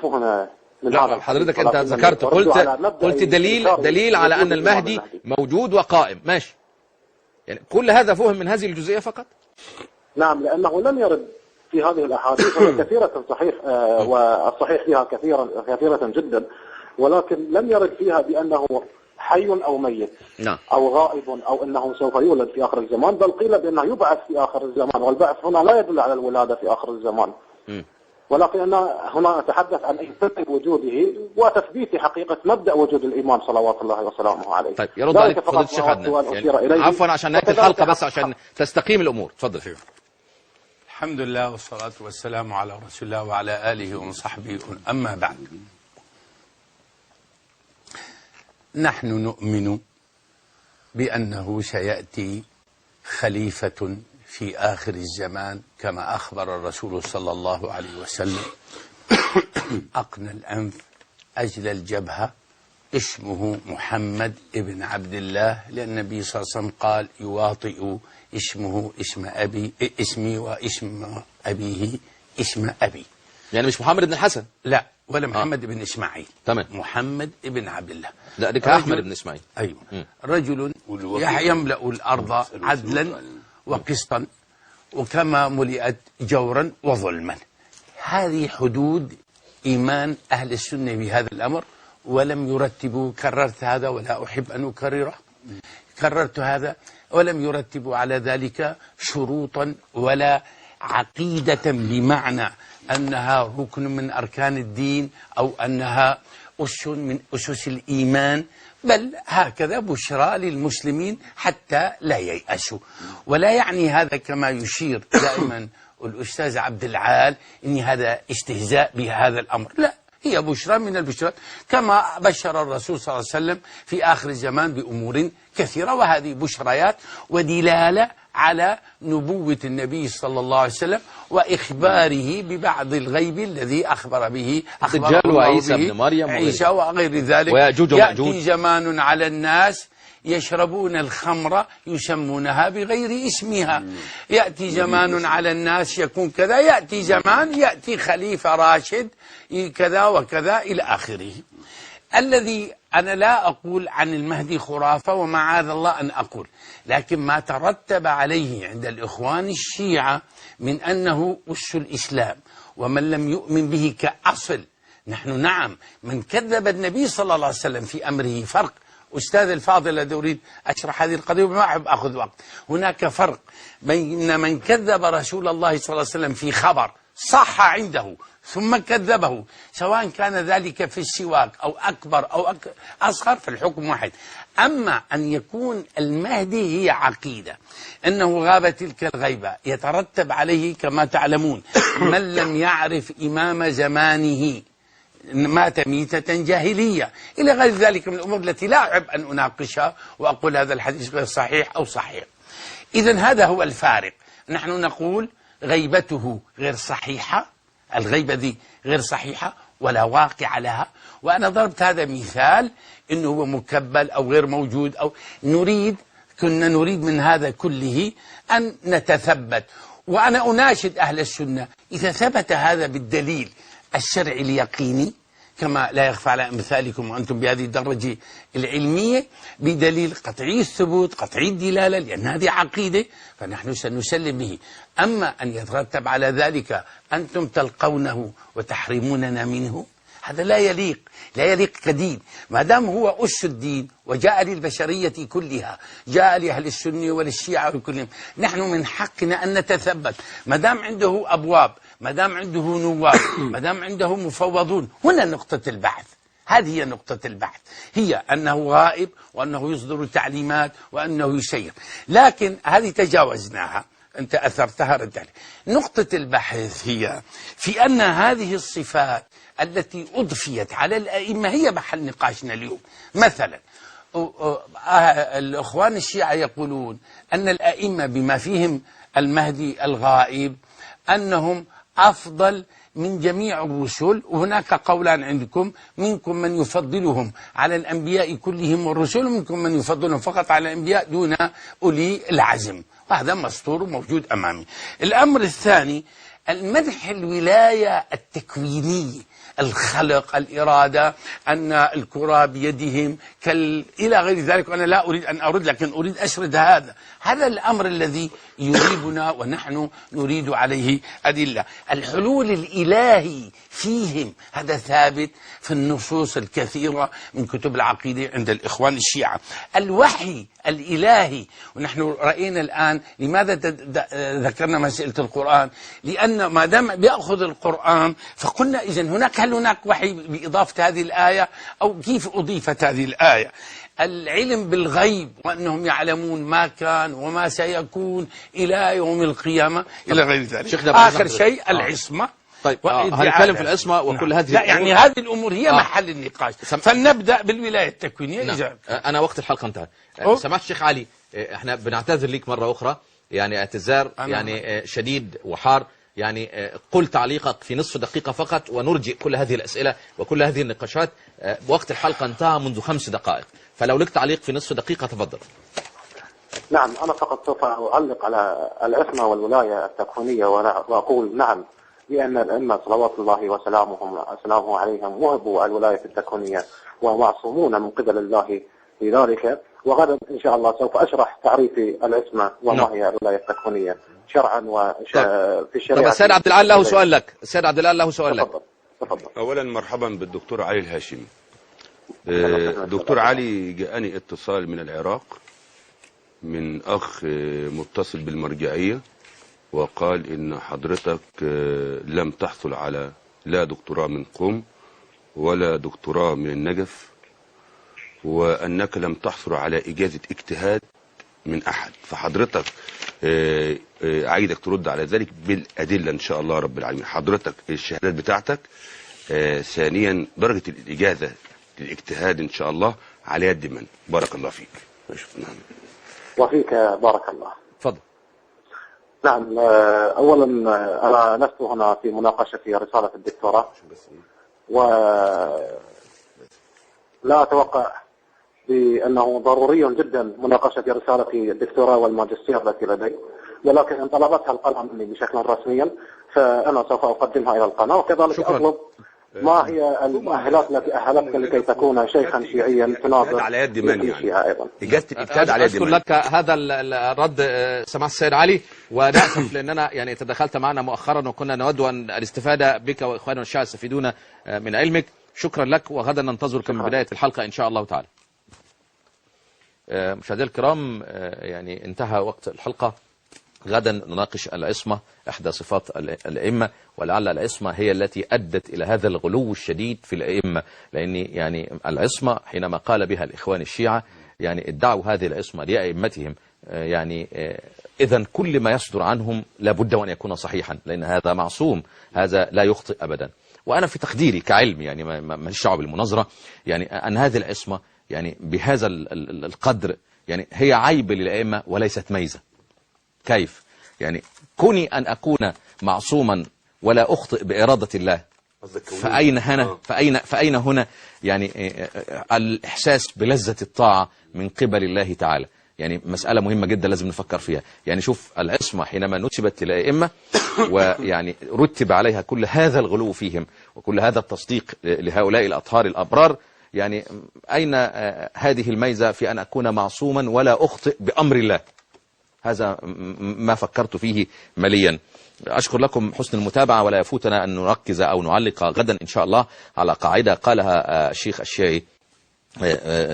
هنا من لا هذا حضرتك انت ذكرت قلت دليل على ان المهدي موجود وقائم، ماشي، يعني كل هذا فهم من هذه الجزئية فقط؟ نعم، لأنه لم يرد في هذه الأحاديث وهي كثيرة صحيح، والصحيح فيها كثيرة جدا، ولكن لم يرد فيها بأنه حي أو ميت، نعم، أو غائب، أو أنه سوف يولد في آخر الزمان، بل قيل بأنه يبعث في آخر الزمان، والبعث هنا لا يدل على الولادة في آخر الزمان. ولكن هنا نتحدث عن إثبات وجوده وتثبيت حقيقة مبدأ وجود الإمام صلوات الله وسلامه عليه. طيب يرد عليك فضيلة الشيخ عدنان، يعني عفوا عشان نهاية الحلقة بس عشان تستقيم الأمور، تفضل شيخ. الحمد لله والصلاة والسلام على رسول الله وعلى آله وصحبه. أما بعد، نحن نؤمن بأنه سيأتي خليفة في آخر الزمان كما أخبر الرسول صلى الله عليه وسلم: أقنى الأنف أجل الجبهة اسمه محمد ابن عبد الله، لأن النبي صلى الله عليه وسلم قال: يواطئ اسمه اسمي واسم أبيه اسم أبي. يعني مش محمد بن الحسن؟ لا، ولا محمد بن إسماعيل. تمام. محمد ابن عبد الله. لا، ده أحمد بن إسماعيل. أيوه. رجل يملأ الأرض عدلا وقسطا وكما ملئت جورا وظلما. هذه حدود إيمان أهل السنة بهذا الأمر، ولم يرتبوا، كررت هذا ولا أحب أن أكرره، كررت هذا، ولم يرتبوا على ذلك شروطا ولا عقيدة بمعنى أنها ركن من أركان الدين أو أنها أس من أسس الإيمان، بل هكذا بشرى للمسلمين حتى لا ييأسوا. ولا يعني هذا كما يشير دائما الأستاذ عبد العال إن هذا استهزاء بهذا الأمر، لا، هي بشرى من البشرى، كما بشر الرسول صلى الله عليه وسلم في آخر الزمان بأمور كثيرة، وهذه بشريات ودلالة على نبوة النبي صلى الله عليه وسلم وإخباره ببعض الغيب الذي أخبر به الدجال وعيسى ابن مريم عيسى وغير ذلك. ويأجوج ومأجوج. يأتي زمان على الناس يشربون الخمر يسمونها بغير اسمها. يأتي زمان على الناس يكون كذا، يأتي زمان يأتي خليفة راشد كذا وكذا إلى آخره. الذي أنا لا أقول عن المهدي خرافة ومعاذ الله أن أقول، لكن ما ترتب عليه عند الإخوان الشيعة من أنه أس الإسلام ومن لم يؤمن به كأصل. نحن نعم، من كذب النبي صلى الله عليه وسلم في أمره فرق. أستاذ الفاضل الذي أريد أشرح هذه القضية وما أحب أخذ وقت. هناك فرق بين من كذب رسول الله صلى الله عليه وسلم في خبر صح عنده ثم كذبه، سواء كان ذلك في السواك أو أكبر أو أصغر، فالحكم واحد. أما أن يكون المهدي هي عقيدة أنه غاب تلك الغيبة، يترتب عليه كما تعلمون من لم يعرف إمام زمانه مات ميتة جاهلية إلى غير ذلك من الأمور التي لا أحب أن أناقشها وأقول هذا الحديث غير صحيح أو صحيح. إذن هذا هو الفارق. نحن نقول غيبته غير صحيحة، الغيبة دي غير صحيحة ولا واقع لها. وأنا ضربت هذا مثال إنه هو مكبل أو غير موجود، أو كنا نريد من هذا كله أن نتثبت. وأنا أناشد أهل السنة إذا ثبت هذا بالدليل الشرعي اليقيني، كما لا يخفى على أمثالكم وأنتم بهذه الدرجة العلمية، بدليل قطعي الثبوت قطعي الدلالة، لأن هذه عقيدة فنحن سنسلم به. أما أن يترتب على ذلك أنتم تلقونه وتحرموننا منه، هذا لا يليق كدين. ما دام هو أس الدين وجاء للبشرية كلها، جاء لأهل السنة وللشيعة وكلهم، نحن من حقنا أن نتثبت. ما دام عنده أبواب، ما دام عنده نواب، ما دام عنده مفوضون، هنا نقطة البحث. هذه هي نقطة البحث، هي أنه غائب وأنه يصدر تعليمات وأنه يسير. لكن هذه تجاوزناها، أنت أثرتها رد عليه. نقطة البحث هي في أن هذه الصفات التي أضفيت على الأئمة هي محل نقاشنا اليوم. مثلا الإخوان الشيعة يقولون أن الأئمة بما فيهم المهدي الغائب أنهم أفضل من جميع الرسل، وهناك قولان عندكم: منكم من يفضلهم على الأنبياء كلهم والرسل، ومنكم من يفضلهم فقط على الأنبياء دون أولي العزم. وهذا مسطور وموجود أمامي. الأمر الثاني المدح الولاية التكوينية، الخلق، الإرادة، أن الكرة بيدهم إلى غير ذلك. وأنا لا أريد أن أرد، لكن أريد أشرد هذا الأمر الذي يريبنا، ونحن نريد عليه أدلة. الحلول الإلهي فيهم هذا ثابت في النصوص الكثيرة من كتب العقيدة عند الإخوان الشيعة. الوحي الإلهي، ونحن رأينا الآن لماذا ذكرنا مسألة القرآن، لأن ما دام بيأخذ القرآن فقلنا إذن هل هناك وحي بإضافة هذه الآية، أو كيف أضيفت هذه الآية؟ العلم بالغيب، وأنهم يعلمون ما كان وما سيكون إلى يوم القيامة إلى غير ذلك. آخر شيء العصمة. طيب هنتكلم في العصمة وكل هذه لا يعني هذه الأمور هي محل النقاش. فلنبدأ بالولاية التكوينية. نعم. أنا وقت الحلقة انتهى. سمعت الشيخ علي، احنا بنعتذر لك مرة أخرى، يعني اعتذار يعني شديد وحار، يعني قل تعليقك في نصف دقيقة فقط ونرجئ كل هذه الأسئلة وكل هذه النقاشات. وقت الحلقة انتهى منذ 5 دقائق، فلو لك تعليق في نصف دقيقة تفضل. نعم، أنا فقط سوف أعلق على العصمة والولاية التكوينية، وأقول نعم لأن الأئمة صلوات الله وسلامه عليهم وهبوا الولاية التكوينية ومعصومون من قبل الله لذلك. وغدا إن شاء الله سوف أشرح تعريف العصمة وما هي الولاية التكوينية شرعا في الشريعة. طب السيد عبد العال له سؤال لك. السيد عبد العال له سؤال لك. تفضل. أولا مرحبا بالدكتور علي الهاشمي. دكتور علي، جاءني اتصال من العراق من أخ متصل بالمرجعية، وقال إن حضرتك لم تحصل على لا دكتوراه من قم ولا دكتوراه من النجف، وأنك لم تحصل على إجازة اجتهاد من أحد، فحضرتك عايزك ترد على ذلك بالأدلة إن شاء الله رب العالمين. حضرتك الشهادات بتاعتك، ثانيا درجة الإجازة للاجتهاد إن شاء الله على يد من؟ بارك الله فيك. وفيك بارك الله. تفضل. نعم، أولا أنا لست هنا في مناقشة رسالة الدكتوراه، ولا أتوقع بأنه ضروري جدا مناقشة رسالة الدكتوراه والماجستير التي لدي، ولكن إن طلبتها القناة مني بشكل رسميا فأنا سوف أقدمها إلى القناة، وكذلك أطلب ما هي المؤهلات التي أهلتك لكي تكون شيخا شيعيا تناظر على يد من يعني أيضا. إجازة الإجتهاد على يد من. أشكر لك هذا الرد سماحة السيد علي، ونأسف لأننا يعني تدخلت معنا مؤخرا وكنا نود أن الاستفادة بك وإخواننا الشيعة يستفيدون من علمك. شكرا لك، وغدا ننتظرك من بداية الحلقة إن شاء الله تعالى. مشاهدينا الكرام، يعني انتهى وقت الحلقة. غدا نناقش العصمة، إحدى صفات الأئمة، ولعل العصمة هي التي أدت إلى هذا الغلو الشديد في الأئمة، لأن يعني العصمة حينما قال بها الإخوان الشيعة يعني ادعوا هذه العصمة لأئمتهم، يعني إذن كل ما يصدر عنهم لابد وأن يكون صحيحا، لأن هذا معصوم، هذا لا يخطئ أبدا. وأنا في تقديري كعلم، يعني ما ليش دعوه بالمناظرة، يعني أن هذه العصمة يعني بهذا القدر يعني هي عيب للأئمة وليست ميزة. كيف؟ يعني كوني أن أكون معصوما ولا أخطئ بإرادة الله، فأين هنا يعني الإحساس بلذة الطاعة من قبل الله تعالى؟ يعني مسألة مهمة جدا لازم نفكر فيها. يعني شوف العصمة حينما نسبت للأئمة ويعني رتب عليها كل هذا الغلو فيهم وكل هذا التصديق لهؤلاء الأطهار الأبرار، يعني أين هذه الميزة في أن أكون معصوما ولا أخطئ بأمر الله؟ هذا ما فكرت فيه مليا. أشكر لكم حسن المتابعة، ولا يفوتنا أن نركز أو نعلق غدا إن شاء الله على قاعدة قالها الشيخ الشيعي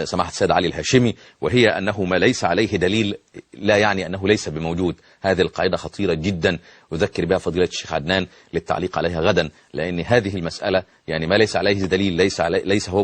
سماحة السيد علي الهاشمي، وهي أنه ما ليس عليه دليل لا يعني أنه ليس بموجود. هذه القاعدة خطيرة جدا، أذكر بها فضيلة الشيخ عدنان للتعليق عليها غدا، لأن هذه المسألة يعني ما ليس عليه دليل ليس هو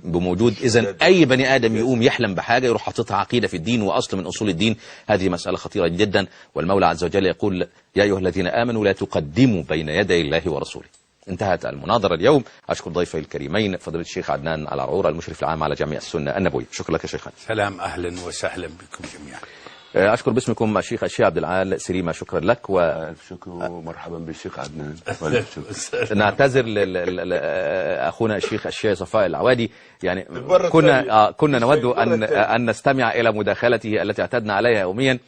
بموجود. إذن أي بني آدم يقوم يحلم بحاجة يروح حاططها عقيدة في الدين وأصل من أصول الدين. هذه مسألة خطيرة جدا، والمولى عز وجل يقول: يا أيها الذين آمنوا لا تقدموا بين يدي الله ورسوله. انتهت المناظرة اليوم. أشكر ضيفي الكريمين فضيلة الشيخ عدنان العرعورة المشرف العام على جميع السنة النبوية. شكرا لك يا شيخ. سلام، أهلا وسهلا بكم جميعا. أشكر باسمكم الشيخ الشيخ عبد العال سليمة، شكرا لك. شكرا ومرحبا بالشيخ عدنان. نعتذر أخونا الشيخ الشيخ صفاء العوادي، يعني كنا نود أن نستمع إلى مداخلته التي اعتدنا عليها يوميا.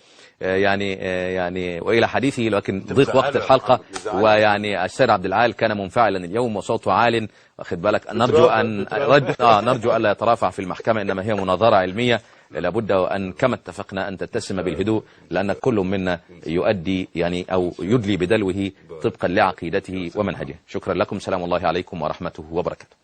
يعني وإلى حديثه، لكن ضيق وقت الحلقة. ويعني السيد عبد العال كان منفعلا اليوم وصوته عال، واخد بالك. نرجو ألا يترافع في المحكمة، إنما هي مناظرة علمية، لابد أن كما اتفقنا أن تتسم بالهدوء، لأن كل منا يؤدي يعني أو يدلي بدلوه طبقا لعقيدته ومنهجه. شكرا لكم، سلام الله عليكم ورحمته وبركاته.